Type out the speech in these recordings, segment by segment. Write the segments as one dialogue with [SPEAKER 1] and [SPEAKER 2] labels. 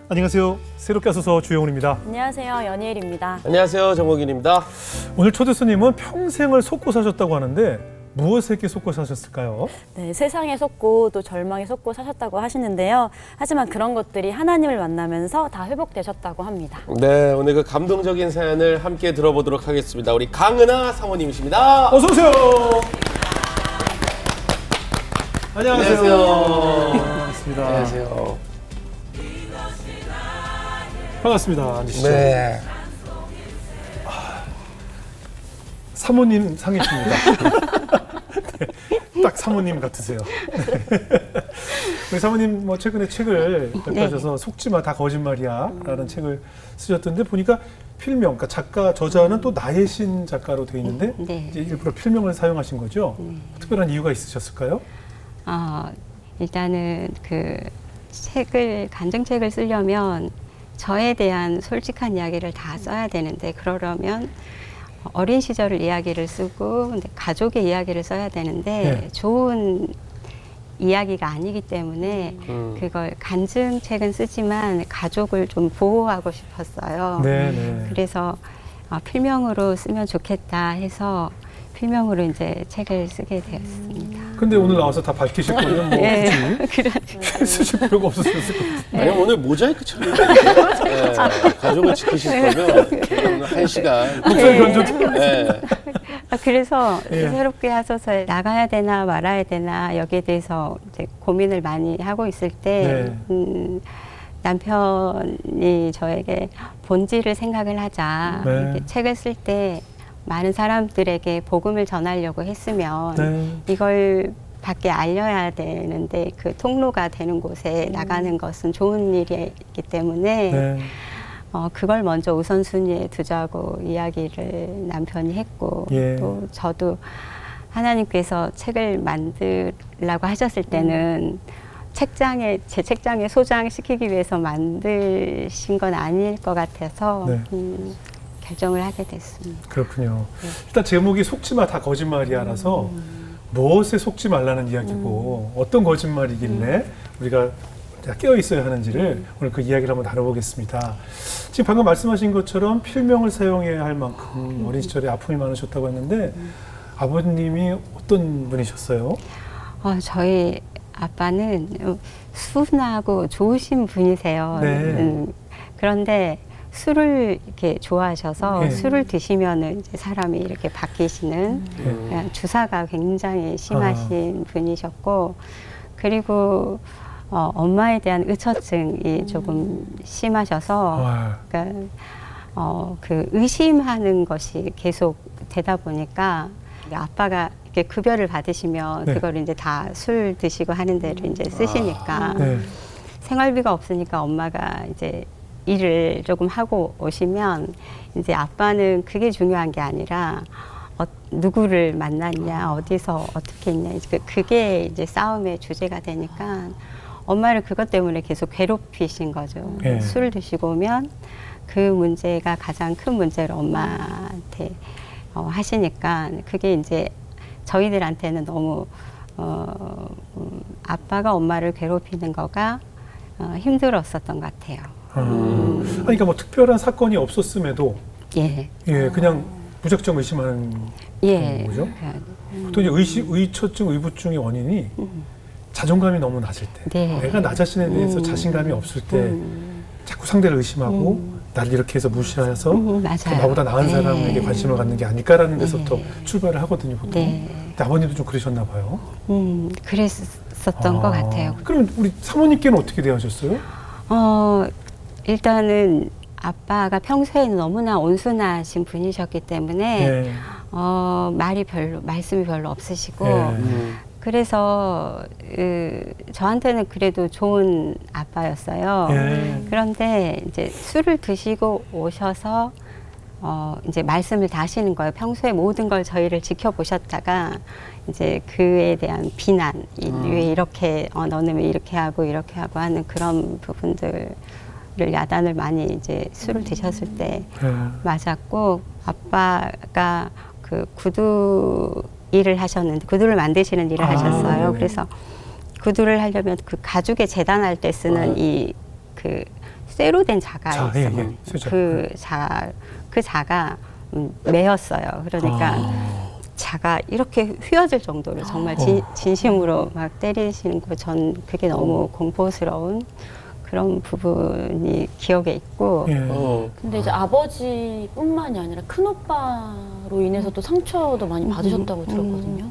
[SPEAKER 1] 안녕하세요. 새롭게 하소서 주영훈입니다.
[SPEAKER 2] 안녕하세요. 연희일입니다.
[SPEAKER 3] 안녕하세요. 정국인입니다.
[SPEAKER 1] 오늘 초대 손님은 평생을 속고 사셨다고 하는데 무엇에게 속고 사셨을까요?
[SPEAKER 2] 네, 세상에 속고 또 절망에 속고 사셨다고 하시는데요. 하지만 그런 것들이 하나님을 만나면서 다 회복되셨다고 합니다.
[SPEAKER 3] 네, 오늘 그 감동적인 사연을 함께 들어보도록 하겠습니다. 우리 강은하 사모님이십니다.
[SPEAKER 1] 어서 오세요. 안녕하세요. 반갑습니다.
[SPEAKER 3] 안녕하세요.
[SPEAKER 1] 반갑습니다. 앉으시죠.
[SPEAKER 3] 네.
[SPEAKER 1] 사모님 상이십니다. 네, 딱 사모님 같으세요. 네. 우리 사모님 뭐 최근에 책을 발표하셔서 속지마 다 거짓말이야라는 책을 쓰셨던데 보니까 필명, 그러니까 작가 저자는 또 나의 신 작가로 되어 있는데
[SPEAKER 4] 네.
[SPEAKER 1] 이제 일부러 필명을 사용하신 거죠. 특별한 이유가 있으셨을까요?
[SPEAKER 4] 일단은 그 간증책을 쓰려면 저에 대한 솔직한 이야기를 다 써야 되는데 그러려면 어린 시절 이야기를 쓰고 근데 가족의 이야기를 써야 되는데
[SPEAKER 1] 네.
[SPEAKER 4] 좋은 이야기가 아니기 때문에 그걸 간증책은 쓰지만 가족을 좀 보호하고 싶었어요.
[SPEAKER 1] 네.
[SPEAKER 4] 그래서 필명으로 쓰면 좋겠다 해서 필명으로 이제 책을 쓰게 되었습니다.
[SPEAKER 1] 근데 오늘 나와서 다 밝히실 거면 뭐 굳이 쓰실 필요가 없으셨을 것 같아요.
[SPEAKER 3] 아니, 오늘 모자이크 처리해요. 네, 가족을 지키실 거면 오늘 1시간.
[SPEAKER 1] 목소리 변조.
[SPEAKER 3] 네.
[SPEAKER 4] 그래서
[SPEAKER 1] 예.
[SPEAKER 4] 새롭게 하소서에 나가야 되나 말아야 되나 여기에 대해서 이제 고민을 많이 하고 있을 때 남편이 저에게 본질을 생각을 하자.
[SPEAKER 1] 네.
[SPEAKER 4] 이렇게 책을 쓸 때 많은 사람들에게 복음을 전하려고 했으면 이걸 밖에 알려야 되는데 그 통로가 되는 곳에 나가는 것은 좋은 일이기 때문에 그걸 먼저 우선순위에 두자고 이야기를 남편이 했고 또 저도 하나님께서 책을 만들라고 하셨을 때는 제 책장에 소장시키기 위해서 만드신 건 아닐 것 같아서 결정을 하게 됐습니다.
[SPEAKER 1] 그렇군요. 일단 제목이 속지마 다 거짓말이야라서 무엇에 속지 말라는 이야기고 어떤 거짓말이길래 우리가 깨어 있어야 하는지를 오늘 그 이야기를 한번 다뤄보겠습니다. 지금 방금 말씀하신 것처럼 필명을 사용해야 할 만큼 어린 시절에 아픔이 많으셨다고 했는데 아버님이 어떤 분이셨어요?
[SPEAKER 4] 저희 아빠는 순하고 좋으신 분이세요. 그런데 술을 이렇게 좋아하셔서 술을 드시면은 이제 사람이 이렇게 바뀌시는 주사가 굉장히 심하신 분이셨고 그리고 엄마에 대한 의처증이 조금 심하셔서 그러니까 그 의심하는 것이 계속 되다 보니까 아빠가 이렇게 급여를 받으시면 그걸 이제 다 술 드시고 하는 데를 이제 쓰시니까 생활비가 없으니까 엄마가 이제 일을 조금 하고 오시면 이제 아빠는 그게 중요한 게 아니라 누구를 만났냐 어디서 어떻게 했냐 그게 이제 싸움의 주제가 되니까 엄마를 그것 때문에 계속 괴롭히신 거죠. 술을 드시고 오면 그 문제가 가장 큰 문제를 엄마한테 하시니까 그게 이제 저희들한테는 너무 아빠가 엄마를 괴롭히는 거가 힘들었었던 것 같아요.
[SPEAKER 1] 그러니까 뭐 특별한 사건이 없었음에도 그냥 무작정 의심하는 거죠. 보통 이제 의처증, 의부증의 원인이 자존감이 너무 낮을 때, 내가 나 자신에 대해서 자신감이 없을 때 자꾸 상대를 의심하고 나를 이렇게 해서 무시해서 나보다 나은 사람에게 관심을 갖는 게 아닐까라는 데서부터 출발을 하거든요, 보통. 근데 아버님도 좀 그러셨나 봐요.
[SPEAKER 4] 그랬었던 것 같아요.
[SPEAKER 1] 그럼 우리 사모님께는 어떻게 대하셨어요?
[SPEAKER 4] 일단은 아빠가 평소에는 너무나 온순하신 분이셨기 때문에 말씀이 별로 없으시고 그래서 저한테는 그래도 좋은 아빠였어요. 그런데 이제 술을 드시고 오셔서 이제 말씀을 다 하시는 거예요. 평소에 모든 걸 저희를 지켜보셨다가 이제 그에 대한 비난, 왜 이렇게 너는 왜 이렇게 하고 하는 그런 부분들 야단을 많이 이제 술을 드셨을 때 맞았고 아빠가 그 구두 일을 하셨는데 구두를 만드시는 일을 하셨어요. 그래서 구두를 하려면 그 가죽에 재단할 때 쓰는 이 그 쇠로 된 자가
[SPEAKER 1] 자,
[SPEAKER 4] 있어요.
[SPEAKER 1] 예, 예. 쇠자.
[SPEAKER 4] 그 자가 매였어요. 그러니까 자가 이렇게 휘어질 정도로 정말 진심으로 막 때리시는 거 전 그게 너무 공포스러운 그런 부분이 기억에 있고.
[SPEAKER 1] 예.
[SPEAKER 2] 근데 이제 아버지뿐만이 아니라 큰 오빠로 인해서 또 상처도 많이 받으셨다고 들었거든요.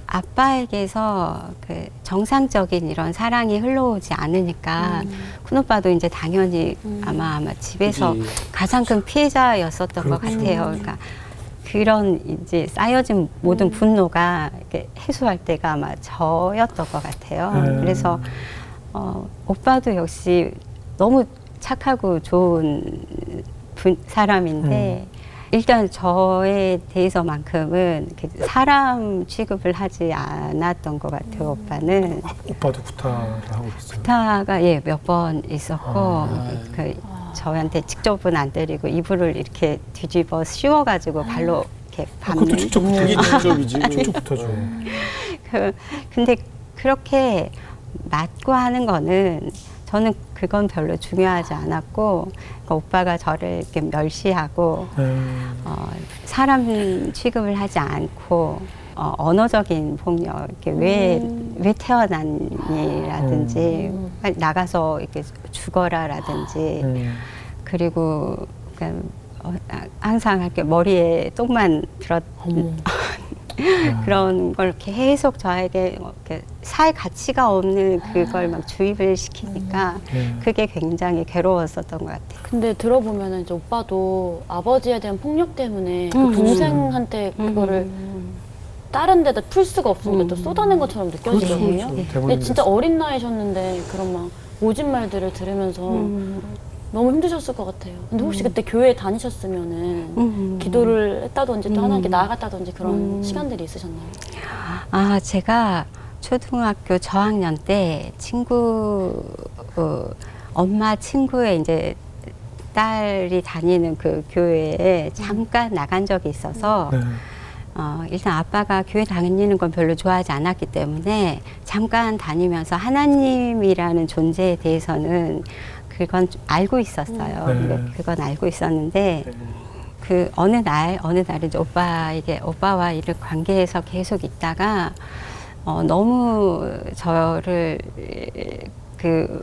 [SPEAKER 4] 아빠에게서 그 정상적인 이런 사랑이 흘러오지 않으니까 큰오빠도 이제 당연히 아마 집에서
[SPEAKER 3] 그치.
[SPEAKER 4] 가장 큰 피해자였었던 것
[SPEAKER 1] 그렇죠.
[SPEAKER 4] 같아요. 그러니까 그런 이제 쌓여진 모든 분노가 이렇게 해소할 때가 아마 저였던 것 같아요. 그래서 오빠도 역시 너무 착하고 좋은 사람인데 일단 저에 대해서만큼은 사람 취급을 하지 않았던 것 같아요. 오빠는.
[SPEAKER 1] 오빠도 구타를 하고 있어요.
[SPEAKER 4] 구타가 몇 번 있었고 저한테 직접은 안 때리고 이불을 이렇게 뒤집어 씌워가지고 발로 이렇게 밟는.
[SPEAKER 1] 그것도 직접
[SPEAKER 3] 그게
[SPEAKER 1] 구타죠.
[SPEAKER 3] 직접이지.
[SPEAKER 1] 직접 구타죠.
[SPEAKER 4] 근데 그렇게 맞고 하는 거는 저는 그건 별로 중요하지 않았고 그러니까 오빠가 저를 이렇게 멸시하고 사람 취급을 하지 않고 언어적인 폭력 이렇게 왜 태어났니라든지 빨리 나가서 이렇게 죽어라라든지 그리고 그러니까 항상 이렇게 머리에 똥만 들었 그런 걸 이렇게 계속 저에게 이렇게 살 가치가 없는 그걸 막 주입을 시키니까 그게 굉장히 괴로웠었던 것 같아요.
[SPEAKER 2] 근데 들어보면은 이제 오빠도 아버지에 대한 폭력 때문에 그 동생한테 그거를 다른 데다 풀 수가 없으니까 또 쏟아낸 것처럼 느껴지거든요.
[SPEAKER 1] 그렇죠.
[SPEAKER 2] 근데 진짜 어린 나이셨는데 그런 막 오진 말들을 들으면서 너무 힘드셨을 것 같아요. 근데 혹시 그때 교회에 다니셨으면은 기도를 했다든지 또 하나님께 나아갔다든지 그런 시간들이 있으셨나요?
[SPEAKER 4] 아, 제가 초등학교 저학년 때 엄마 친구의 이제 딸이 다니는 그 교회에 잠깐 나간 적이 있어서 일단 아빠가 교회 다니는 건 별로 좋아하지 않았기 때문에 잠깐 다니면서 하나님이라는 존재에 대해서는 그건 좀 알고 있었어요. 근데 그건 알고 있었는데 그 어느 날 이제 오빠와 이런 관계에서 계속 있다가 너무 저를 그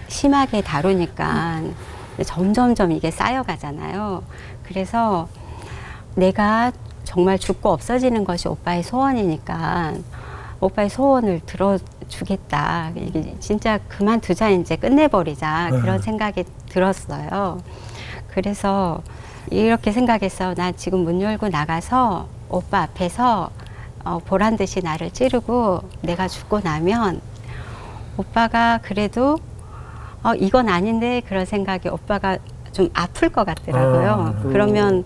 [SPEAKER 4] 심하게 다루니까 점점점 이게 쌓여가잖아요. 그래서 내가 정말 죽고 없어지는 것이 오빠의 소원이니까 오빠의 소원을 들어주겠다. 이게 진짜 그만두자, 이제 끝내버리자. 그런 생각이 들었어요. 그래서 이렇게 생각했어. 나 지금 문 열고 나가서 오빠 앞에서 보란 듯이 나를 찌르고 내가 죽고 나면 오빠가 그래도 이건 아닌데 그런 생각이 오빠가 좀 아플 것 같더라고요. 그러면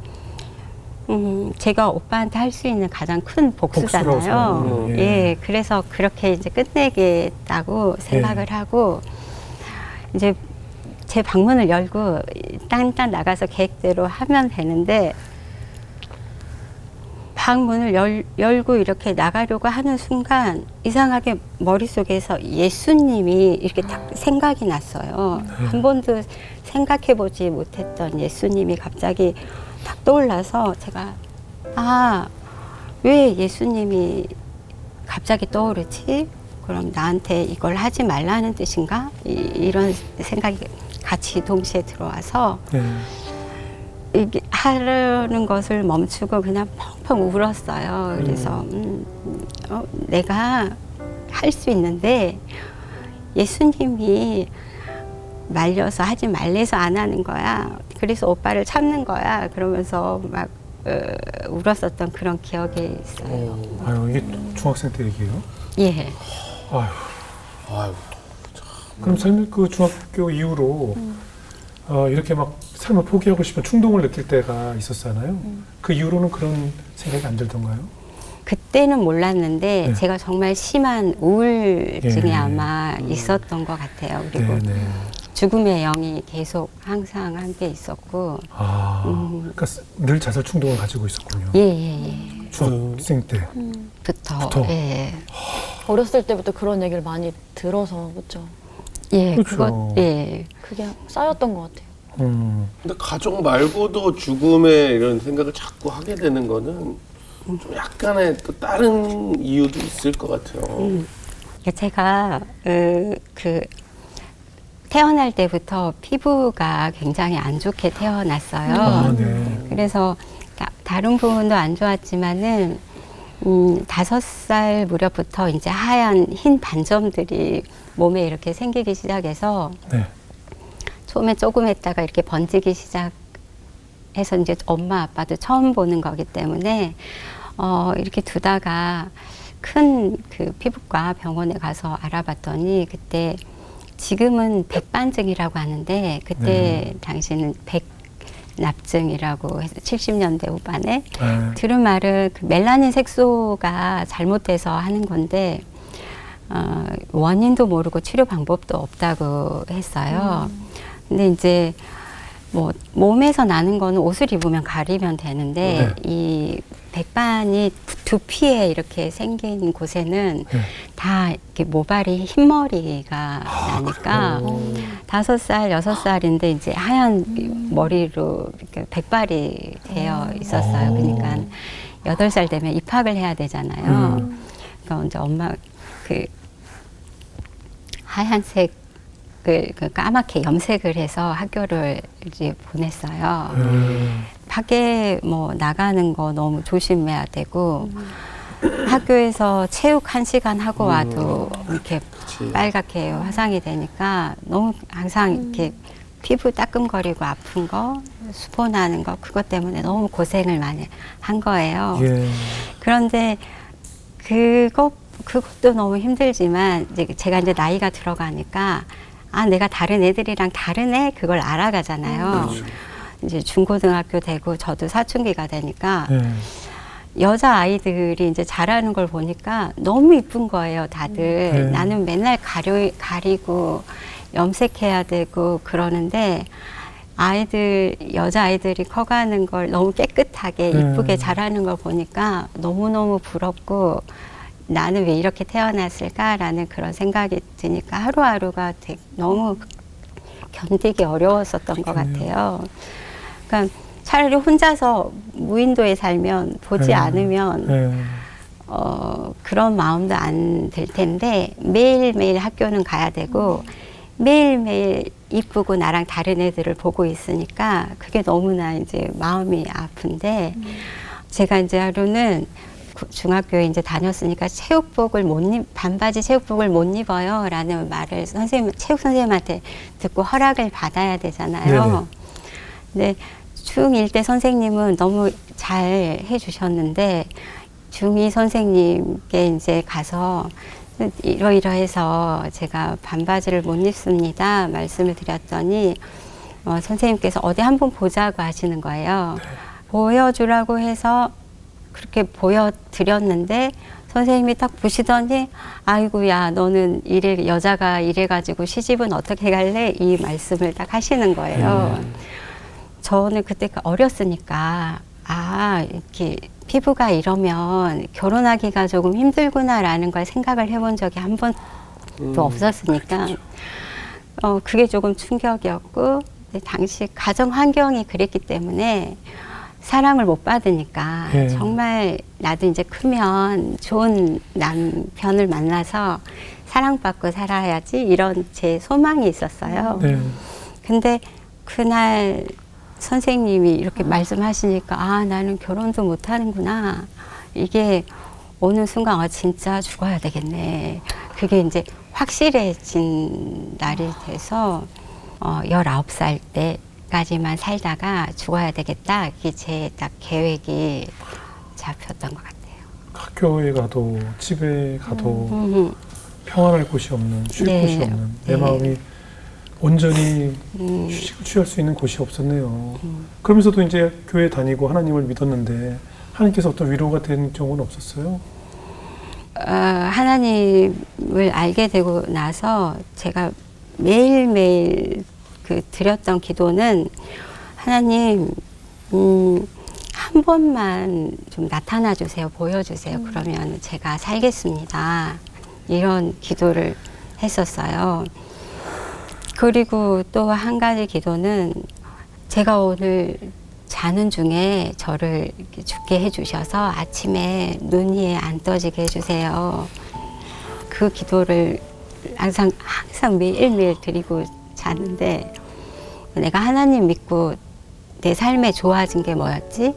[SPEAKER 4] 제가 오빠한테 할 수 있는 가장 큰 복수잖아요. 예, 그래서 그렇게 이제 끝내겠다고 생각을 하고 이제 제 방문을 열고 딴 나가서 계획대로 하면 되는데 방문을 열고 이렇게 나가려고 하는 순간 이상하게 머릿속에서 예수님이 이렇게 딱 생각이 났어요. 한 번도 생각해보지 못했던 예수님이 갑자기 딱 떠올라서 제가 왜 예수님이 갑자기 떠오르지? 그럼 나한테 이걸 하지 말라는 뜻인가? 이런 생각이 같이 동시에 들어와서 이게 하려는 것을 멈추고 그냥 펑펑 울었어요. 그래서 내가 할 수 있는데 예수님이 말려서 하지 말래서 안 하는 거야. 그래서 오빠를 참는 거야. 그러면서 막 울었었던 그런 기억이 있어요.
[SPEAKER 1] 아유, 이게 중학생 때 얘기예요?
[SPEAKER 4] 예.
[SPEAKER 3] 아유.
[SPEAKER 1] 그럼 삶 그 중학교 이후로 이렇게 막 삶을 포기하고 싶은 충동을 느낄 때가 있었잖아요. 그 이후로는 그런 생각이 안 들던가요?
[SPEAKER 4] 그때는 몰랐는데
[SPEAKER 1] 네.
[SPEAKER 4] 제가 정말 심한 우울증이
[SPEAKER 1] 예.
[SPEAKER 4] 아마 있었던 것 같아요. 그리고 죽음의 영이 계속 항상 함께 있었고.
[SPEAKER 1] 그러니까 늘 자살 충동을 가지고 있었군요.
[SPEAKER 4] 예.
[SPEAKER 1] 중학생 때.
[SPEAKER 4] 부터. 예.
[SPEAKER 2] 어렸을 때부터 그런 얘기를 많이 들어서 그렇죠.
[SPEAKER 4] 예,
[SPEAKER 1] 그렇죠.
[SPEAKER 4] 그것, 예.
[SPEAKER 2] 그게 쌓였던 것 같아요.
[SPEAKER 3] 근데 가족 말고도 죽음에 이런 생각을 자꾸 하게 되는 거는 좀 약간의 또 다른 이유도 있을 것 같아요.
[SPEAKER 4] 제가 태어날 때부터 피부가 굉장히 안 좋게 태어났어요.
[SPEAKER 1] 아, 네.
[SPEAKER 4] 그래서 다른 부분도 안 좋았지만은 5살 무렵부터 이제 하얀 흰 반점들이 몸에 이렇게 생기기 시작해서
[SPEAKER 1] 네.
[SPEAKER 4] 처음에 조금 했다가 이렇게 번지기 시작해서 이제 엄마 아빠도 처음 보는 거기 때문에 이렇게 두다가 큰 그 피부과 병원에 가서 알아봤더니 그때 지금은 백반증이라고 하는데 그때 당시에는 백납증이라고 해서 70년대 후반에 들은 말은 그 멜라닌 색소가 잘못돼서 하는 건데 원인도 모르고 치료 방법도 없다고 했어요. 근데 이제 뭐 몸에서 나는 거는 옷을 입으면 가리면 되는데 이 백반이 두피에 이렇게 생긴 곳에는 다 이렇게 모발이 흰머리가 나니까 5살, 6살인데 이제 하얀 머리로 이렇게 백발이 되어 있었어요. 그러니까 8살 되면 입학을 해야 되잖아요. 그러니까 이제 엄마 그 하얀색 그 까맣게 염색을 해서 학교를 이제 보냈어요. 밖에 뭐 나가는 거 너무 조심해야 되고 학교에서 체육 1시간 하고 와도 이렇게 빨갛게 화상이 되니까 너무 항상 이렇게 피부 따끔거리고 아픈 거, 수포 나는 거 그것 때문에 너무 고생을 많이 한 거예요.
[SPEAKER 1] 예.
[SPEAKER 4] 그런데 그것도 너무 힘들지만 이제 제가 이제 나이가 들어가니까 내가 다른 애들이랑 다르네 그걸 알아가잖아요. 이제 중고등학교 되고 저도 사춘기가 되니까 여자 아이들이 이제 잘하는 걸 보니까 너무 이쁜 거예요, 다들. 나는 맨날 가리고 염색해야 되고 그러는데 여자 아이들이 커가는 걸 너무 깨끗하게 이쁘게 잘하는 걸 보니까 너무너무 부럽고 나는 왜 이렇게 태어났을까라는 그런 생각이 드니까 하루하루가 너무 견디기 어려웠었던 것 같아요. 그러니까 차라리 혼자서 무인도에 살면 보지 않으면 그런 마음도 안 들 텐데 매일매일 학교는 가야 되고 매일매일 이쁘고 나랑 다른 애들을 보고 있으니까 그게 너무나 이제 마음이 아픈데 제가 이제 하루는 중학교에 이제 다녔으니까 반바지 체육복을 못 입어요 라는 말을 체육 선생님한테 듣고 허락을 받아야 되잖아요. 근데 중1 때 선생님은 너무 잘 해주셨는데 중2 선생님께 이제 가서 이러이러해서 제가 반바지를 못 입습니다 말씀을 드렸더니 선생님께서 어디 한번 보자고 하시는 거예요. 보여주라고 해서 그렇게 보여드렸는데 선생님이 딱 보시더니 아이고 야 너는 여자가 이래가지고 시집은 어떻게 갈래? 이 말씀을 딱 하시는 거예요. 저는 그때 어렸으니까 이렇게 피부가 이러면 결혼하기가 조금 힘들구나라는 걸 생각을 해본 적이 한 번도 없었으니까 그게 조금 충격이었고 당시 가정 환경이 그랬기 때문에 사랑을 못 받으니까 정말 나도 이제 크면 좋은 남편을 만나서 사랑받고 살아야지 이런 제 소망이 있었어요. 근데 그날 선생님이 이렇게 말씀하시니까 나는 결혼도 못 하는구나. 이게 어느 순간 진짜 죽어야 되겠네. 그게 이제 확실해진 날이 돼서 19살 때까지만 살다가 죽어야 되겠다. 이게 제 딱 계획이 잡혔던 것 같아요.
[SPEAKER 1] 학교에 가도 집에 가도 평안할 곳이 없는, 쉴 곳이 없는 내 마음이 온전히 휴식을 취할 수 있는 곳이 없었네요. 그러면서도 이제 교회 다니고 하나님을 믿었는데 하나님께서 어떤 위로가 된 경우는 없었어요?
[SPEAKER 4] 하나님을 알게 되고 나서 제가 매일매일 드렸던 기도는 하나님 한 번만 좀 나타나 주세요. 보여주세요. 그러면 제가 살겠습니다. 이런 기도를 했었어요. 그리고 또 한 가지 기도는 제가 오늘 자는 중에 저를 이렇게 죽게 해주셔서 아침에 눈 위에 안 떠지게 해주세요. 그 기도를 항상 매일매일 드리고 자는데 내가 하나님 믿고 내 삶에 좋아진 게 뭐였지?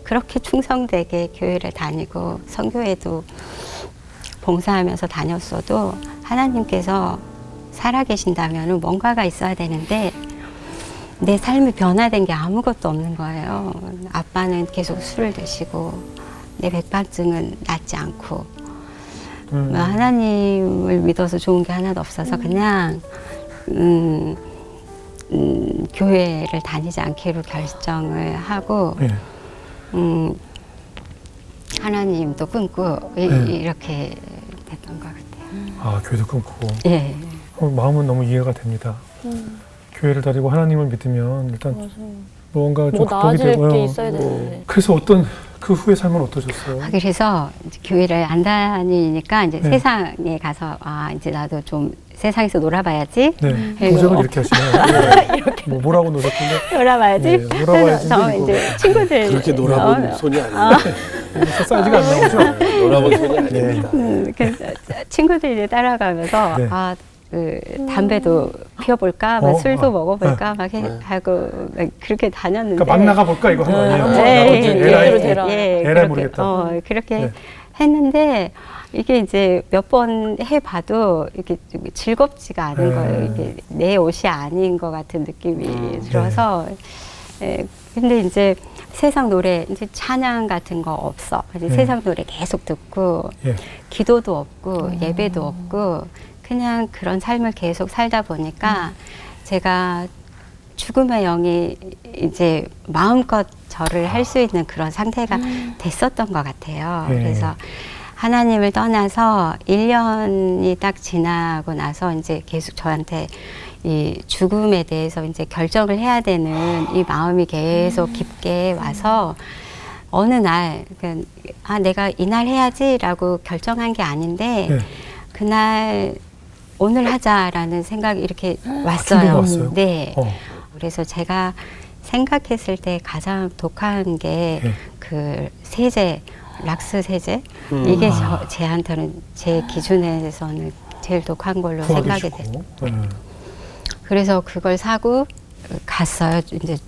[SPEAKER 4] 그렇게 충성되게 교회를 다니고 선교회도 봉사하면서 다녔어도 하나님께서 살아계신다면 뭔가가 있어야 되는데 내 삶이 변화된 게 아무것도 없는 거예요. 아빠는 계속 술을 드시고 내 백발증은 낫지 않고 하나님을 믿어서 좋은 게 하나도 없어서 그냥 교회를 다니지 않기로 결정을 하고
[SPEAKER 1] 예.
[SPEAKER 4] 하나님도 끊고 이렇게 됐던 것 같아요.
[SPEAKER 1] 아, 교회도 끊고.
[SPEAKER 4] 예.
[SPEAKER 1] 마음은 너무 이해가 됩니다. 교회를 다니고 하나님을 믿으면 일단 뭔가 좀
[SPEAKER 2] 뭐
[SPEAKER 1] 극복이
[SPEAKER 2] 나아질
[SPEAKER 1] 되고요.
[SPEAKER 2] 게 있어야 되는데.
[SPEAKER 1] 그래서 그 후의 삶은 어떠셨어요?
[SPEAKER 4] 그래서 이제 교회를 안 다니니까 이제
[SPEAKER 1] 네.
[SPEAKER 4] 세상에 가서 이제 나도 좀 세상에서 놀아봐야지.
[SPEAKER 1] 네,
[SPEAKER 4] 그리고
[SPEAKER 1] 도장을 이렇게 하시나요? 뭐 뭐라고 노셨길래?
[SPEAKER 4] 놀아봐야지.
[SPEAKER 1] 네, 놀아봐야지.
[SPEAKER 4] 그래서 이제 친구들
[SPEAKER 3] 그렇게 놀아본 손이 아닙니다.
[SPEAKER 1] 사이즈가 안 나오죠?
[SPEAKER 3] 놀아본 손이 아닙니다.
[SPEAKER 4] 그래서 친구들 이제 따라가면서
[SPEAKER 1] 네.
[SPEAKER 4] 그 담배도 피워볼까, 막 술도 먹어볼까, 막
[SPEAKER 3] 네.
[SPEAKER 4] 하고 막 그렇게 다녔는데.
[SPEAKER 1] 그러니까 막 나가볼까 이거 한 거 아니에요?
[SPEAKER 4] 네,
[SPEAKER 1] 에라이
[SPEAKER 2] 대라.
[SPEAKER 1] 에라이
[SPEAKER 4] 그렇게,
[SPEAKER 1] 모르겠다.
[SPEAKER 4] 그렇게
[SPEAKER 1] 네.
[SPEAKER 4] 했는데 이게 이제 몇 번 해봐도 이게 좀 즐겁지가 않은 거예요. 이게 내 옷이 아닌 것 같은 느낌이 들어서. 근데 이제 세상 노래, 이제 찬양 같은 거 없어. 이제 세상 노래 계속 듣고,
[SPEAKER 1] 예.
[SPEAKER 4] 기도도 없고, 예배도 없고, 그냥 그런 삶을 계속 살다 보니까 제가 죽음의 영이 이제 마음껏 저를 할 수 있는 그런 상태가 됐었던 것 같아요.
[SPEAKER 1] 예.
[SPEAKER 4] 그래서 하나님을 떠나서 1년이 딱 지나고 나서 이제 계속 저한테 이 죽음에 대해서 이제 결정을 해야 되는 이 마음이 계속 깊게 와서 어느 날, 내가 이날 해야지라고 결정한 게 아닌데
[SPEAKER 1] 예.
[SPEAKER 4] 그날 오늘 하자라는 생각이 이렇게
[SPEAKER 1] 준비가
[SPEAKER 4] 왔어요.
[SPEAKER 1] 왔어요?
[SPEAKER 4] 네.
[SPEAKER 1] 어.
[SPEAKER 4] 그래서 제가 생각했을 때 가장 독한 게 그 세제, 락스 세제. 이게 제한테는 제 기준에서는 제일 독한 걸로 생각이 돼요. 그래서 그걸 사고 갔어요. 이제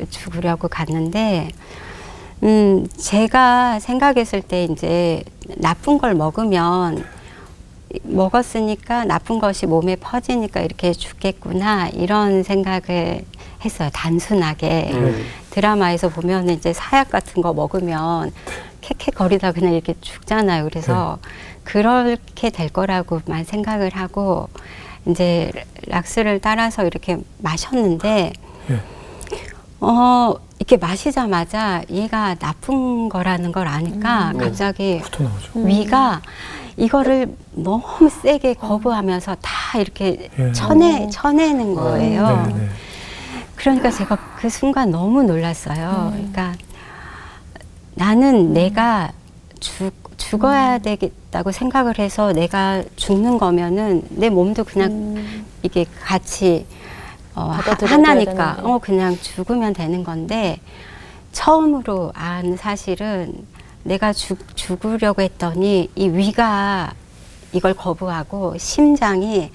[SPEAKER 4] 죽으려고 갔는데, 제가 생각했을 때 이제 나쁜 걸 먹었으니까 나쁜 것이 몸에 퍼지니까 이렇게 죽겠구나 이런 생각을 했어요. 단순하게. 드라마에서 보면 이제 사약 같은 거 먹으면 캑캑거리다 그냥 이렇게 죽잖아요. 그래서 그렇게 될 거라고만 생각을 하고 이제 락스를 따라서 이렇게 마셨는데 이렇게 마시자마자 얘가 나쁜 거라는 걸 아니까 갑자기 위가 이거를 너무 세게 거부하면서 다 이렇게 쳐내는 거예요. 그러니까 제가 그 순간 너무 놀랐어요. 그러니까 나는 내가 죽어야 되겠다고 생각을 해서 내가 죽는 거면은 내 몸도 그냥 이게 같이 하나니까 그냥 죽으면 되는 건데 처음으로 안 사실은 내가 죽으려고 했더니 이 위가 이걸 거부하고 심장이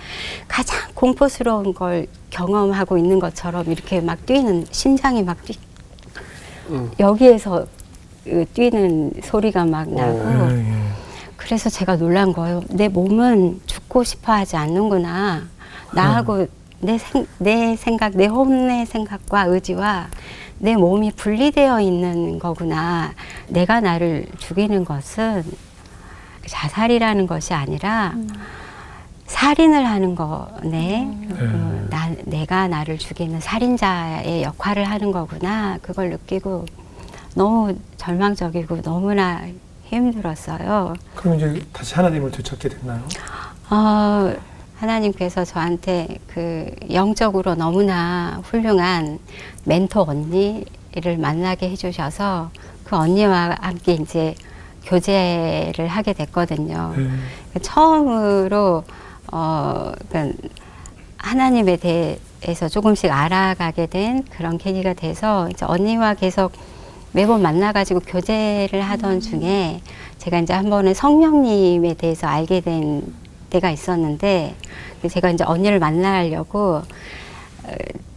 [SPEAKER 4] 가장 공포스러운 걸 경험하고 있는 것처럼 이렇게 막 뛰는 심장이 막 여기에서 뛰는 소리가 막 나고 그래서 제가 놀란 거예요. 내 몸은 죽고 싶어 하지 않는구나. 나하고 내 생각, 내 혼의 생각과 의지와 내 몸이 분리되어 있는 거구나. 내가 나를 죽이는 것은 자살이라는 것이 아니라 살인을 하는 거네. 내가 나를 죽이는 살인자의 역할을 하는 거구나. 그걸 느끼고 너무 절망적이고 너무나 힘들었어요.
[SPEAKER 1] 그럼 이제 다시 하나님을 되찾게 됐나요?
[SPEAKER 4] 하나님께서 저한테 그 영적으로 너무나 훌륭한 멘토 언니를 만나게 해주셔서 그 언니와 함께 이제 교제를 하게 됐거든요. 처음으로 그러니까 하나님에 대해 에서 조금씩 알아가게 된 그런 계기가 돼서 이제 언니와 계속 매번 만나가지고 교제를 하던 중에 제가 이제 한 번은 성령님에 대해서 알게 된 때가 있었는데 제가 이제 언니를 만나려고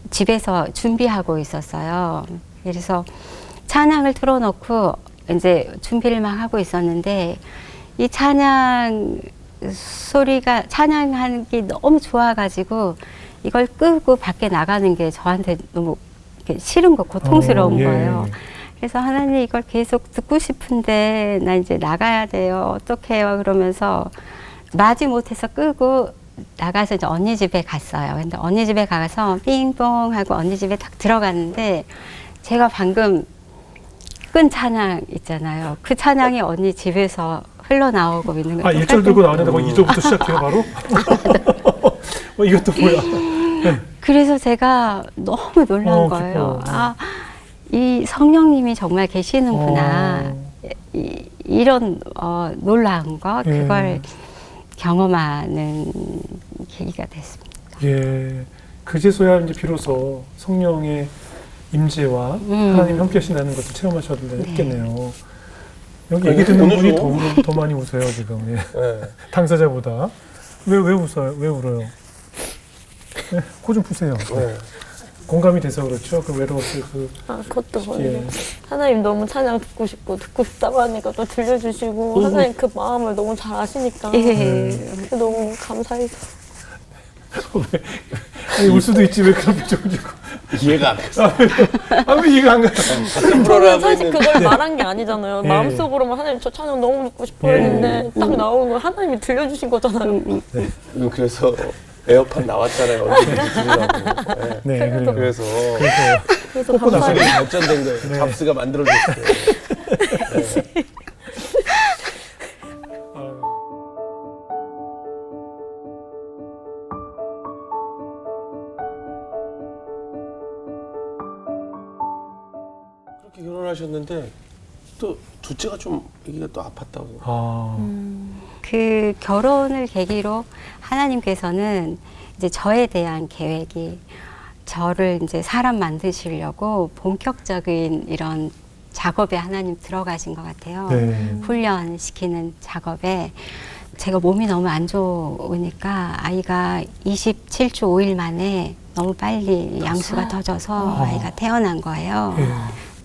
[SPEAKER 4] 집에서 준비하고 있었어요. 그래서 찬양을 틀어놓고 이제 준비를 막 하고 있었는데 이 찬양 소리가 찬양하는 게 너무 좋아가지고 이걸 끄고 밖에 나가는 게 저한테 너무 싫은 거, 고통스러운 거예요. 그래서 하나님 이걸 계속 듣고 싶은데 나 이제 나가야 돼요. 어떡해요? 그러면서 마지못해서 끄고 나가서 이제 언니 집에 갔어요. 근데 언니 집에 가서 삥뽕 하고 언니 집에 딱 들어갔는데 제가 방금 끈 찬양 있잖아요. 그 찬양이 언니 집에서 흘러나오고 있는 거예요.
[SPEAKER 1] 1절 들고 나왔는데 2절부터 시작해요, 바로? 이것도 뭐야? 네.
[SPEAKER 4] 그래서 제가 너무 놀란 거예요. 이 성령님이 정말 계시는구나. 이런 놀라운 거, 그걸 경험하는 계기가 됐습니다.
[SPEAKER 1] 예. 그제서야 이제 비로소 성령의 임재와 하나님 함께 하신다는 것을 체험하셨겠네요. 여기 얘기 듣는 분이 더 많이 우세요, 지금. 예. 네. 당사자보다. 왜 웃어요? 왜 울어요? 네, 코 좀 푸세요. 네. 공감이 돼서 그렇죠. 그 외로웠을
[SPEAKER 2] 그것도 그래요. 하나님 너무 찬양 듣고 싶다고 하니까 또 들려주시고 하나님 그 마음을 너무 잘 아시니까 너무 감사해서.
[SPEAKER 1] 아니, 울 수도 있지 왜 그런 표정을 짓고.
[SPEAKER 3] 이해가 안 갔어.
[SPEAKER 1] 왜 이해가 안 가?
[SPEAKER 2] 저는 사실 그걸 말한 게 아니잖아요. 마음속으로만 하나님 저 찬양 너무 듣고 싶어 했는데 딱 나오는 걸 하나님이 들려주신 거잖아요.
[SPEAKER 3] 그래서 에어팟 나왔잖아요. 언제든지 들으라고.
[SPEAKER 1] 네,
[SPEAKER 3] 그래서
[SPEAKER 1] 꽂고 나서
[SPEAKER 3] 발전된 거예요.
[SPEAKER 1] 네.
[SPEAKER 3] 잡스가 만들어졌어요. 네. 그렇게 결혼하셨는데 또 둘째가 좀 아기가 또 아팠다고.
[SPEAKER 4] 그 결혼을 계기로 하나님께서는 이제 저에 대한 계획이 저를 이제 사람 만드시려고 본격적인 이런 작업에 하나님 들어가신 것 같아요. 훈련시키는 작업에 제가 몸이 너무 안 좋으니까 아이가 27주 5일 만에 너무 빨리 양수가 터져서 아이가 태어난 거예요.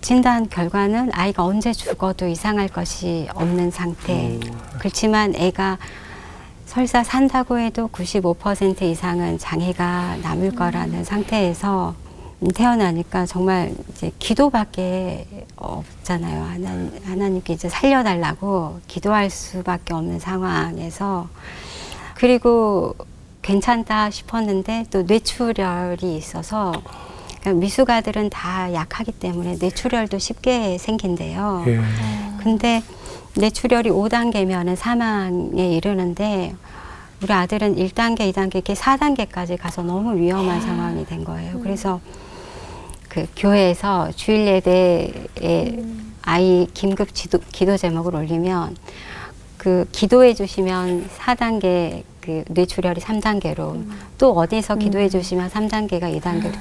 [SPEAKER 4] 진단 결과는 아이가 언제 죽어도 이상할 것이 없는 상태. 그렇지만 애가 설사 산다고 해도 95% 이상은 장애가 남을 거라는 상태에서 태어나니까 정말 이제 기도밖에 없잖아요. 하나님께 이제 살려달라고 기도할 수밖에 없는 상황에서 그리고 괜찮다 싶었는데 또 뇌출혈이 있어서 미숙아들은 다 약하기 때문에 뇌출혈도 쉽게 생긴대요. 근데 뇌출혈이 5단계면은 사망에 이르는데 우리 아들은 1단계, 2단계, 이렇게 4단계까지 가서 너무 위험한 상황이 된 거예요. 그래서 그 교회에서 주일 예배에 아이 긴급 기도 제목을 올리면 그 기도해 주시면 4단계 그 뇌출혈이 3단계로 또 어디서 기도해 주시면 3단계가 2단계로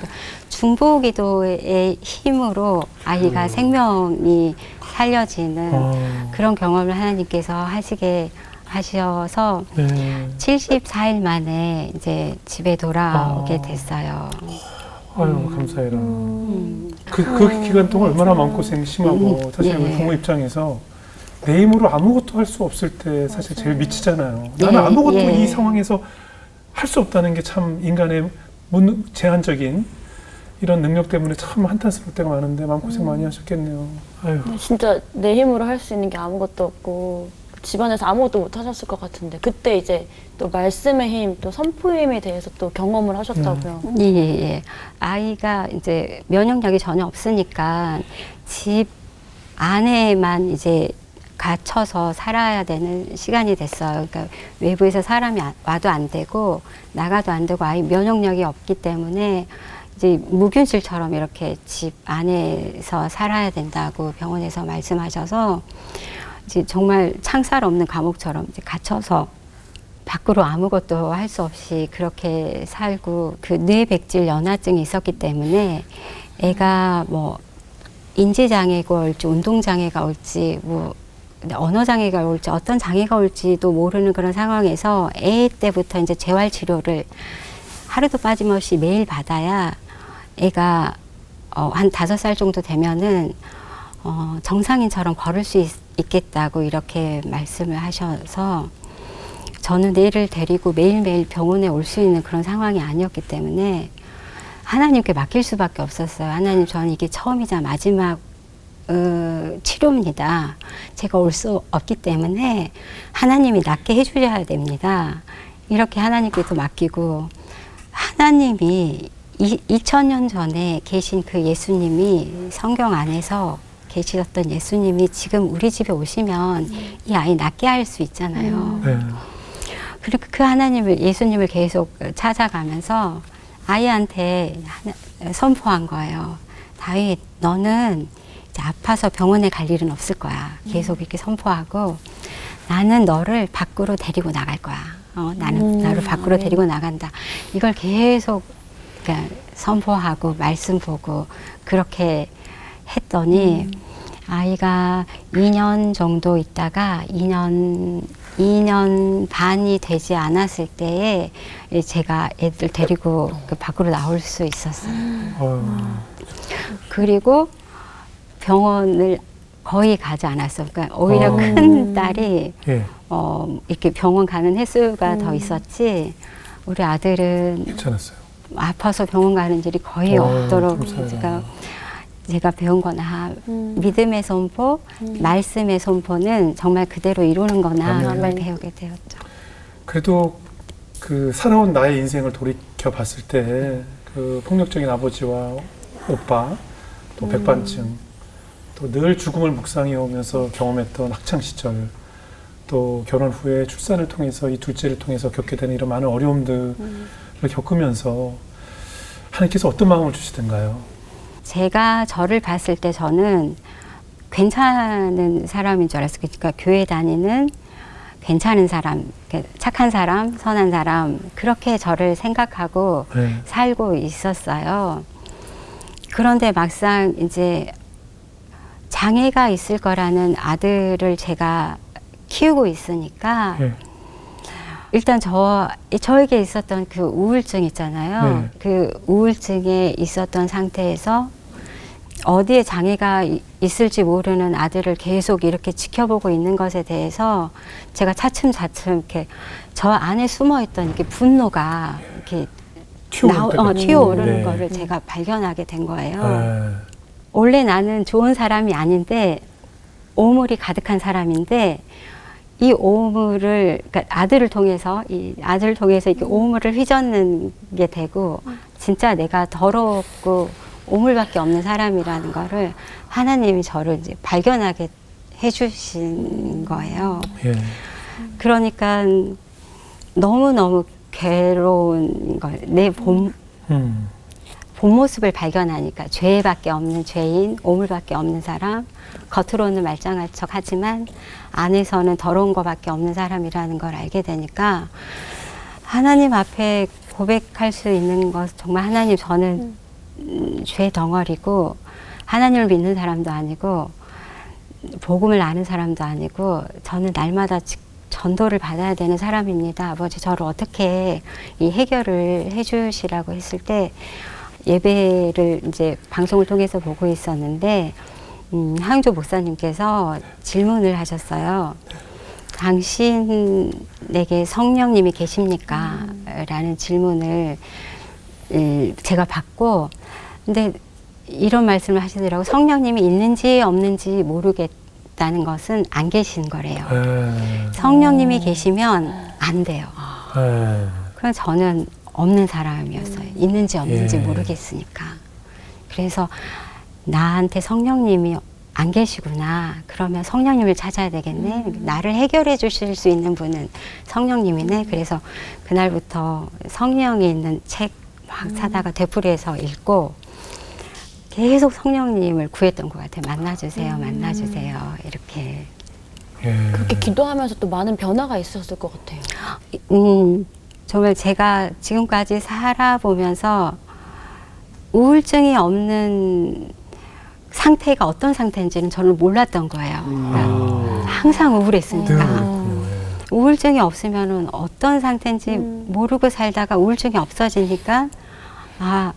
[SPEAKER 4] 중보 기도의 힘으로 아이가 생명이 살려지는 그런 경험을 하나님께서 하시게 하셔서 74일 만에 이제 집에 돌아오게 됐어요.
[SPEAKER 1] 아유, 감사해라. 그 기간 동안 얼마나 마음고생 심하고 사실 우리 부모 입장에서 내 힘으로 아무것도 할 수 없을 때 사실 제일 미치잖아요. 나는 아무것도 이 상황에서 할 수 없다는 게 참 인간의 제한적인 이런 능력 때문에 참 한탄스러울 때가 많은데 마음고생 많이 하셨겠네요. 아유.
[SPEAKER 2] 진짜 내 힘으로 할 수 있는 게 아무것도 없고 집안에서 아무것도 못 하셨을 것 같은데 그때 이제 또 말씀의 힘, 또 선포의 힘에 대해서 또 경험을 하셨다고요.
[SPEAKER 4] 예. 아이가 이제 면역력이 전혀 없으니까 집 안에만 이제 갇혀서 살아야 되는 시간이 됐어요. 그러니까 외부에서 사람이 와도 안 되고 나가도 안 되고 아이 면역력이 없기 때문에 이제 무균실처럼 이렇게 집 안에서 살아야 된다고 병원에서 말씀하셔서 이제 정말 창살 없는 감옥처럼 이제 갇혀서 밖으로 아무것도 할 수 없이 그렇게 살고 그 뇌백질 연화증이 있었기 때문에 애가 뭐 인지장애가 올지 운동장애가 올지 뭐 언어장애가 올지 어떤 장애가 올지도 모르는 그런 상황에서 애 때부터 이제 재활치료를 하루도 빠짐없이 매일 받아야 애가 한 5살 정도 되면은 정상인처럼 걸을 수 있겠다고 이렇게 말씀을 하셔서 저는 애를 데리고 매일매일 병원에 올 수 있는 그런 상황이 아니었기 때문에 하나님께 맡길 수밖에 없었어요. 하나님, 저는 이게 처음이자 마지막 치료입니다. 제가 올 수 없기 때문에 하나님이 낫게 해주셔야 됩니다. 이렇게 하나님께도 맡기고, 하나님이 2000년 전에 계신 그 예수님이 성경 안에서 계시셨던 예수님이 지금 우리 집에 오시면 이 아이 낫게 할 수 있잖아요.
[SPEAKER 1] 네.
[SPEAKER 4] 그리고 그 하나님을, 예수님을 계속 찾아가면서 아이한테 선포한 거예요. 다윗, 너는 이제 아파서 병원에 갈 일은 없을 거야. 계속 이렇게 선포하고, 나는 너를 밖으로 데리고 나갈 거야. 나는 나를 밖으로 데리고 나간다. 이걸 계속 그러니까 선포하고 말씀 보고 그렇게 했더니 아이가 2년 정도 있다가 2년 반이 되지 않았을 때에 제가 애들 데리고 그 밖으로 나올 수 있었어요. 그리고 병원을 거의 가지 않았어요. 그러니까 오히려 큰 딸이
[SPEAKER 1] 예.
[SPEAKER 4] 이렇게 병원 가는 횟수가 더 있었지, 우리 아들은
[SPEAKER 1] 괜찮았어요.
[SPEAKER 4] 아파서 병원 가는 일이 거의 없도록
[SPEAKER 1] 감사해요.
[SPEAKER 4] 제가 배운 거나 믿음의 선포, 말씀의 선포는 정말 그대로 이루는 거나 정말 배우게 되었죠.
[SPEAKER 1] 그래도 그 살아온 나의 인생을 돌이켜 봤을 때 그 폭력적인 아버지와 오빠, 또 백반증, 또 늘 죽음을 묵상해 오면서 경험했던 학창 시절, 또 결혼 후에 출산을 통해서 이 둘째를 통해서 겪게 되는 이런 많은 어려움들을 겪으면서 하나님께서 어떤 마음을 주시던가요?
[SPEAKER 4] 제가 저를 봤을 때 저는 괜찮은 사람인 줄 알았어요. 그러니까 교회 다니는 괜찮은 사람, 착한 사람, 선한 사람, 그렇게 저를 생각하고 살고 있었어요. 그런데 막상 이제 장애가 있을 거라는 아들을 제가 키우고 있으니까 일단 저에게 있었던 그 우울증 있잖아요. 그 우울증에 있었던 상태에서 어디에 장애가 있을지 모르는 아들을 계속 이렇게 지켜보고 있는 것에 대해서 제가 차츰차츰 이렇게 저 안에 숨어있던 이렇게 분노가 이렇게 튀어오르는 거를 제가 발견하게 된 거예요. 원래 나는 좋은 사람이 아닌데 오물이 가득한 사람인데 이 오물을, 그러니까 아들을 통해서 이렇게 오물을 휘젓는 게 되고 진짜 내가 더럽고 오물밖에 없는 사람이라는 거를 하나님이 저를 이제 발견하게 해주신 거예요. 그러니까 너무너무 괴로운 걸, 내 본 모습을 발견하니까 죄밖에 없는 죄인, 오물밖에 없는 사람, 겉으로는 말짱한 척 하지만 안에서는 더러운 것밖에 없는 사람이라는 걸 알게 되니까 하나님 앞에 고백할 수 있는 것, 정말 하나님, 저는 죄 덩어리고 하나님을 믿는 사람도 아니고 복음을 아는 사람도 아니고 저는 날마다 전도를 받아야 되는 사람입니다. 아버지, 저를 어떻게 이 해결을 해주시라고 했을 때 예배를 이제 방송을 통해서 보고 있었는데 하영조 목사님께서 질문을 하셨어요. 당신에게 성령님이 계십니까? 라는 질문을 제가 받고, 근데 이런 말씀을 하시더라고요. 성령님이 있는지 없는지 모르겠다는 것은 안 계신 거래요. 성령님이 계시면 안 돼요. 그럼 저는 없는 사람이었어요. 있는지 없는지 모르겠으니까. 그래서 나한테 성령님이 안 계시구나. 그러면 성령님을 찾아야 되겠네. 나를 해결해 주실 수 있는 분은 성령님이네. 그래서 그날부터 성령이 있는 책 막 사다가 되풀이해서 읽고 계속 성령님을 구했던 것 같아요. 만나주세요, 만나주세요. 이렇게.
[SPEAKER 2] 그렇게 기도하면서 또 많은 변화가 있었을 것 같아요.
[SPEAKER 4] 정말 제가 지금까지 살아보면서 우울증이 없는 상태가 어떤 상태인지는 저는 몰랐던 거예요. 항상 우울했으니까. 우울증이 없으면 어떤 상태인지 모르고 살다가 우울증이 없어지니까 아,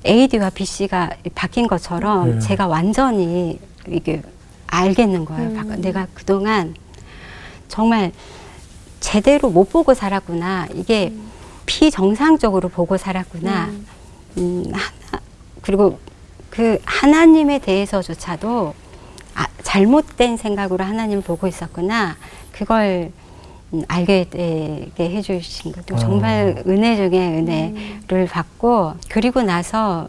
[SPEAKER 4] AD와 BC가 바뀐 것처럼 제가 완전히 이게 알겠는 거예요. 내가 그동안 정말 제대로 못 보고 살았구나. 이게 비정상적으로 보고 살았구나. 그리고 그 하나님에 대해서조차도 잘못된 생각으로 하나님을 보고 있었구나. 그걸 알게 되게 해주신 것도 정말 은혜 중에 은혜를 받고, 그리고 나서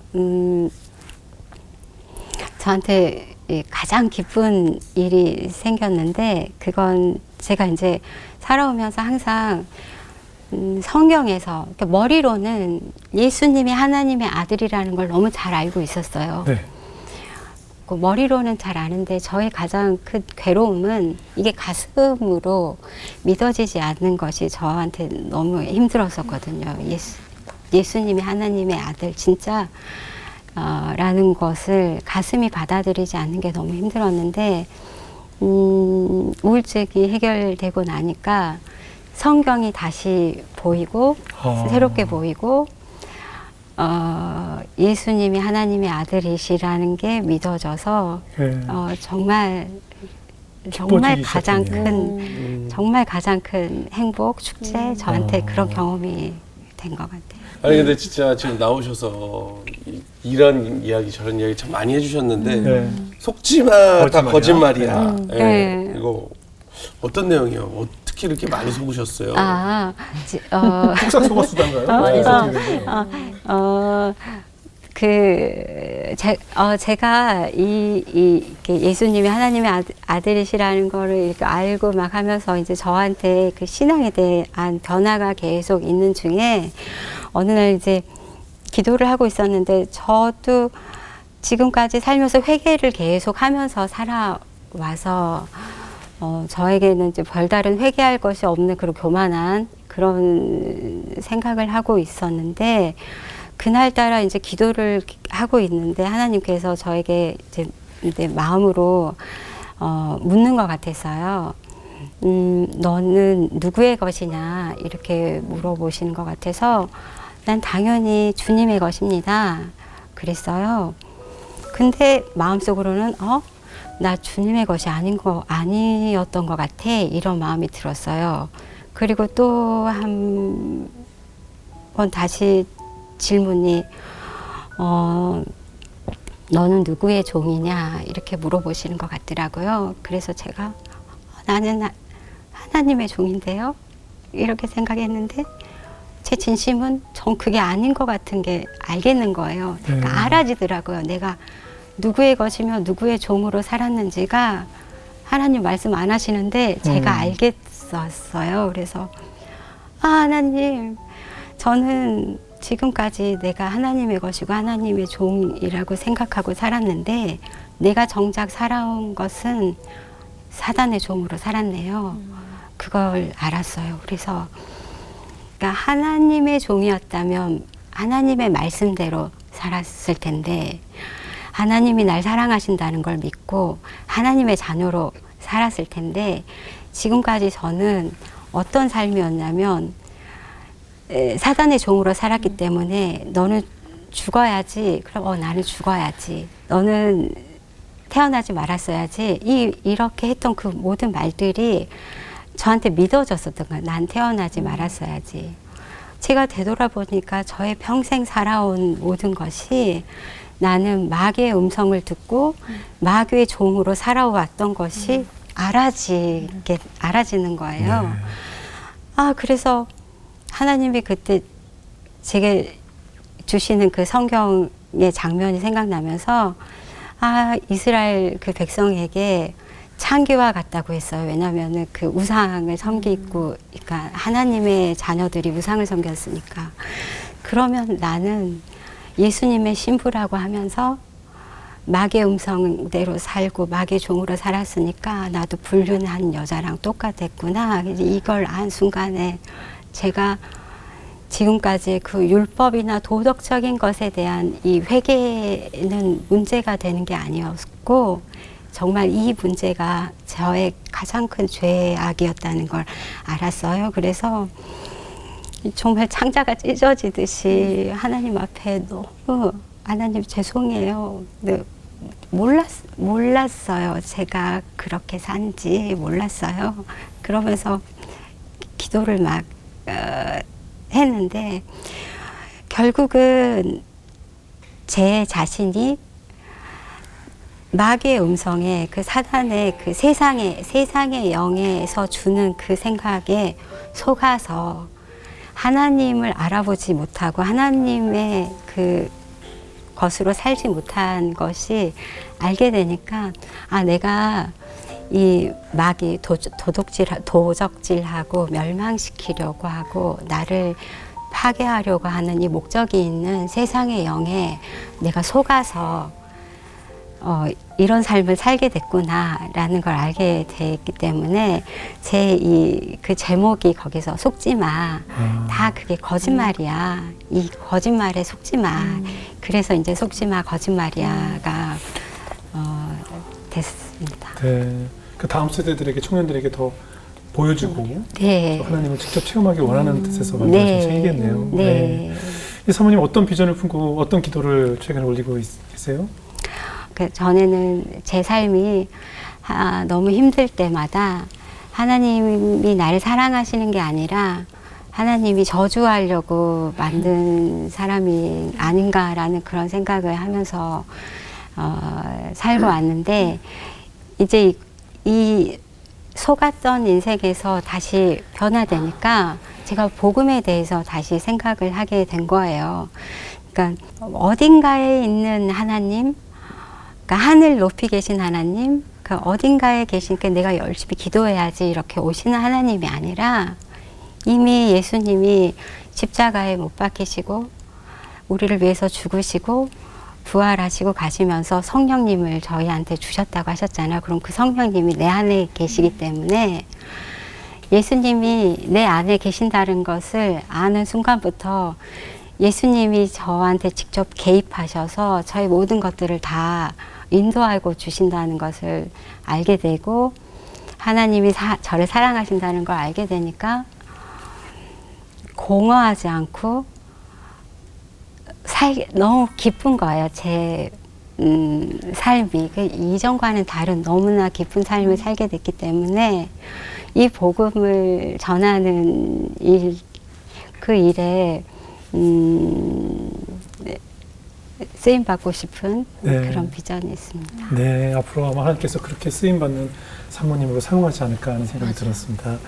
[SPEAKER 4] 저한테 가장 기쁜 일이 생겼는데, 그건 제가 이제 살아오면서 항상 성경에서, 그러니까 머리로는 예수님이 하나님의 아들이라는 걸 너무 잘 알고 있었어요. 네. 그 머리로는 잘 아는데 저의 가장 큰 괴로움은 이게 가슴으로 믿어지지 않는 것이 저한테 너무 힘들었었거든요. 예수님이 하나님의 아들 진짜 라는 것을 가슴이 받아들이지 않는 게 너무 힘들었는데, 우울증이 해결되고 나니까 성경이 다시 보이고 새롭게 보이고 예수님이 하나님의 아들이시라는 게 믿어져서 정말 가장 큰 정말 가장 큰 행복, 축제, 저한테 그런 경험이 된 것 같아요.
[SPEAKER 3] 아니 근데 진짜 지금 나오셔서 이런 이야기 저런 이야기 참 많이 해주셨는데 속지 마, 다 거짓말이야. 이거 어떤 내용이요? 어떻게 이렇게 많이 속으셨어요?
[SPEAKER 1] 국산 속어 쓰던가요?
[SPEAKER 4] 제가 예수님이 하나님의 아들이시라는 거를 이렇게 알고 막 하면서 이제 저한테 그 신앙에 대한 변화가 계속 있는 중에 어느 날 이제 기도를 하고 있었는데, 저도 지금까지 살면서 회개를 계속 하면서 살아와서 저에게는 이제 별다른 회개할 것이 없는 그런 교만한 그런 생각을 하고 있었는데, 그날따라 이제 기도를 하고 있는데 하나님께서 저에게 이제 마음으로 묻는 것 같았어요. 너는 누구의 것이냐 이렇게 물어보시는 것 같아서 난 당연히 주님의 것입니다 그랬어요. 근데 마음속으로는 나 주님의 것이 아니었던 것 같아, 이런 마음이 들었어요. 그리고 또 한 번 다시 질문이 너는 누구의 종이냐 이렇게 물어보시는 것 같더라고요. 그래서 제가 나는 하나님의 종인데요 이렇게 생각했는데, 제 진심은 전 그게 아닌 것 같은 게 알겠는 거예요. 그러니까 알아지더라고요. 내가 누구의 것이며 누구의 종으로 살았는지가 하나님 말씀 안 하시는데 제가 알겠었어요. 그래서 하나님, 저는 지금까지 내가 하나님의 것이고 하나님의 종이라고 생각하고 살았는데 내가 정작 살아온 것은 사단의 종으로 살았네요. 그걸 알았어요. 그래서 그러니까 하나님의 종이었다면 하나님의 말씀대로 살았을 텐데, 하나님이 날 사랑하신다는 걸 믿고 하나님의 자녀로 살았을 텐데, 지금까지 저는 어떤 삶이었냐면 사단의 종으로 살았기 때문에 너는 죽어야지, 그럼 나는 죽어야지, 너는 태어나지 말았어야지, 이렇게 했던 그 모든 말들이 저한테 믿어졌었던 거예요. 난 태어나지 말았어야지. 제가 되돌아보니까 저의 평생 살아온 모든 것이 나는 마귀의 음성을 듣고 마귀의 종으로 살아왔던 것이 알아지는 거예요. 그래서 하나님이 그때 제게 주시는 그 성경의 장면이 생각나면서 이스라엘 그 백성에게 창기와 같다고 했어요. 왜냐하면 그 우상을 섬기고, 그러니까 하나님의 자녀들이 우상을 섬겼으니까. 그러면 나는 예수님의 신부라고 하면서 마귀의 음성대로 살고 마귀의 종으로 살았으니까 나도 불륜한 여자랑 똑같았구나. 이걸 안 순간에 제가 지금까지 그 율법이나 도덕적인 것에 대한 이 회개는 문제가 되는 게 아니었고 정말 이 문제가 저의 가장 큰 죄악이었다는 걸 알았어요. 그래서 정말 창자가 찢어지듯이 하나님 앞에 너무 하나님 죄송해요. 몰랐어요. 제가 그렇게 산지 몰랐어요. 그러면서 기도를 막 했는데 결국은 제 자신이 마귀의 음성에 그 사단의 그 세상의 영에서 주는 그 생각에 속아서 하나님을 알아보지 못하고 하나님의 그 것으로 살지 못한 것이 알게 되니까 내가 이 마귀 도적질하고 멸망시키려고 하고 나를 파괴하려고 하는 이 목적이 있는 세상의 영에 내가 속아서 이런 삶을 살게 됐구나라는 걸 알게 됐기 때문에 그 제목이 거기서 속지 마. 다 그게 거짓말이야. 이 거짓말에 속지 마. 그래서 이제 속지 마 거짓말이야가 됐습니다.
[SPEAKER 1] 네. 그 다음 세대들에게 청년들에게 더 보여주고
[SPEAKER 4] 네.
[SPEAKER 1] 하나님을 직접 체험하기 원하는 뜻에서 만들어진 책이겠네요. 네. 이 사모님 어떤 비전을 품고 어떤 기도를 최근에 올리고 계세요?
[SPEAKER 4] 전에는 제 삶이 너무 힘들 때마다 하나님이 나를 사랑하시는 게 아니라 하나님이 저주하려고 만든 사람이 아닌가라는 그런 생각을 하면서 살고 왔는데 이제 이 속았던 인생에서 다시 변화되니까 제가 복음에 대해서 다시 생각을 하게 된 거예요. 그러니까 어딘가에 있는 하나님, 그러니까 하늘 높이 계신 하나님, 그 어딘가에 계시니까 내가 열심히 기도해야지 이렇게 오시는 하나님이 아니라 이미 예수님이 십자가에 못 박히시고 우리를 위해서 죽으시고 부활하시고 가시면서 성령님을 저희한테 주셨다고 하셨잖아요. 그럼 그 성령님이 내 안에 계시기 때문에 예수님이 내 안에 계신다는 것을 아는 순간부터 예수님이 저한테 직접 개입하셔서 저의 모든 것들을 다 인도하고 주신다는 것을 알게 되고 하나님이 저를 사랑하신다는 걸 알게 되니까 공허하지 않고 너무 기쁜 거예요. 제 삶이 이전과는 다른 너무나 기쁜 삶을 살게 됐기 때문에 이 복음을 전하는 그 일에 쓰임받고 싶은 그런 비전이 있습니다.
[SPEAKER 1] 네, 앞으로 아마 하나님께서 그렇게 쓰임받는 사모님으로 사용하지 않을까 하는 생각이 들었습니다.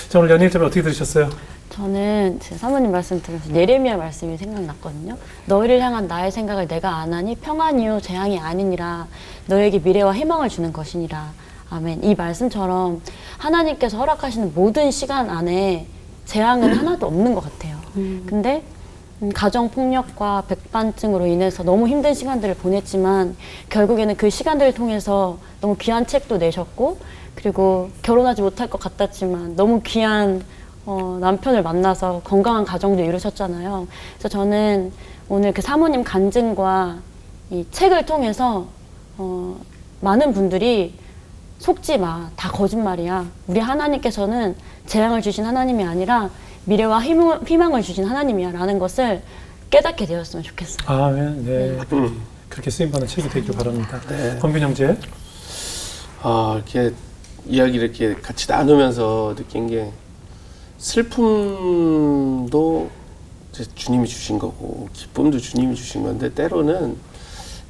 [SPEAKER 1] 자, 오늘 연일 좀 어떻게 들으셨어요?
[SPEAKER 2] 저는 제 사모님 말씀 들으면서 예레미야 말씀이 생각났거든요. 너희를 향한 나의 생각을 내가 아나니 평안이요 재앙이 아니니라. 너에게 미래와 희망을 주는 것이니라. 아멘. 이 말씀처럼 하나님께서 허락하시는 모든 시간 안에 재앙은 하나도 없는 것 같아요. 근데 가정폭력과 백반증으로 인해서 너무 힘든 시간들을 보냈지만 결국에는 그 시간들을 통해서 너무 귀한 책도 내셨고 그리고 결혼하지 못할 것 같았지만 너무 귀한 남편을 만나서 건강한 가정도 이루셨잖아요. 그래서 저는 오늘 그 사모님 간증과 이 책을 통해서 많은 분들이 속지 마, 다 거짓말이야. 우리 하나님께서는 재앙을 주신 하나님이 아니라 미래와 희망을 주신 하나님이야 라는 것을 깨닫게 되었으면 좋겠어요.
[SPEAKER 1] 아멘. 네. 그렇게 쓰임받는 책이 되길 바랍니다.
[SPEAKER 3] 네.
[SPEAKER 1] 권균 형제.
[SPEAKER 3] 이렇게 이야기를 이렇게 같이 나누면서 느낀 게 슬픔도 이제 주님이 주신 거고 기쁨도 주님이 주신 건데 때로는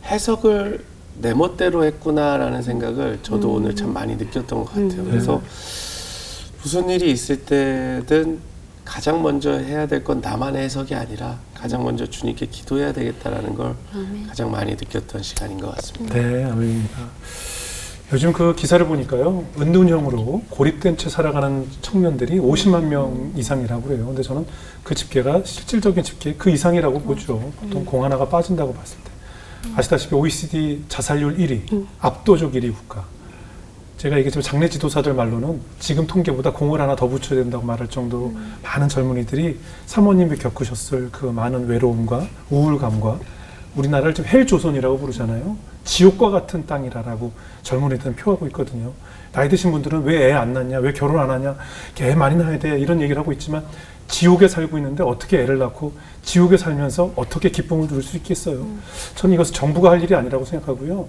[SPEAKER 3] 해석을 내 멋대로 했구나라는 생각을 저도 오늘 참 많이 느꼈던 것 같아요. 그래서 무슨 일이 있을 때든 가장 먼저 해야 될 건 나만의 해석이 아니라 가장 먼저 주님께 기도해야 되겠다라는 걸 가장 많이 느꼈던 시간인 것 같습니다.
[SPEAKER 1] 네, 아멘입니다. 요즘 그 기사를 보니까요, 은둔형으로 고립된 채 살아가는 청년들이 50만 명 이상이라고 그래요. 근데 저는 그 집계가 실질적인 집계 그 이상이라고 보죠. 보통 공 하나가 빠진다고 봤을 때. 아시다시피 OECD 자살률 1위, 압도적 1위 국가. 제가 이게 좀 장례 지도사들 말로는 지금 통계보다 공을 하나 더 붙여야 된다고 말할 정도로 많은 젊은이들이 사모님이 겪으셨을 그 많은 외로움과 우울감과 우리나라를 지금 헬조선이라고 부르잖아요. 지옥과 같은 땅이라고 젊은이들은 표하고 있거든요. 나이 드신 분들은 왜 애 안 낳냐, 왜 결혼 안 하냐, 애 많이 낳아야 돼 이런 얘기를 하고 있지만 지옥에 살고 있는데 어떻게 애를 낳고 지옥에 살면서 어떻게 기쁨을 누릴 수 있겠어요. 저는 이것은 정부가 할 일이 아니라고 생각하고요.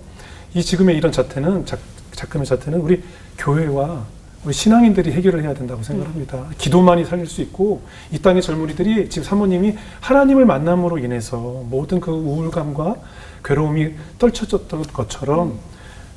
[SPEAKER 1] 이 지금의 이런 자태는 작금의 자태는 우리 교회와 우리 신앙인들이 해결을 해야 된다고 생각합니다. 기도만이 살릴 수 있고 이 땅의 젊은이들이 지금 사모님이 하나님을 만남으로 인해서 모든 그 우울감과 괴로움이 떨쳐졌던 것처럼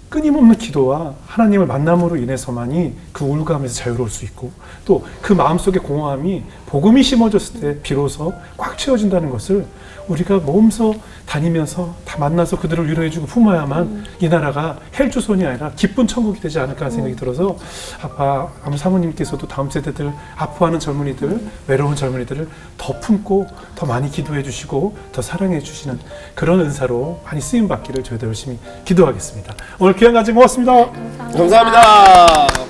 [SPEAKER 1] 끊임없는 기도와 하나님을 만남으로 인해서만이 그 우울감에서 자유로울 수 있고 또 그 마음속의 공허함이 복음이 심어졌을 때 비로소 꽉 채워진다는 것을 우리가 몸소 다니면서 다 만나서 그들을 위로해주고 품어야만 이 나라가 헬조선이 아니라 기쁜 천국이 되지 않을까 하는 생각이 들어서 아마 사모님께서도 다음 세대들 아파하는 젊은이들 외로운 젊은이들을 더 품고 더 많이 기도해 주시고 더 사랑해 주시는 그런 은사로 많이 쓰임 받기를 저희도 열심히 기도하겠습니다. 오늘 귀한 간증 고맙습니다.
[SPEAKER 3] 감사합니다.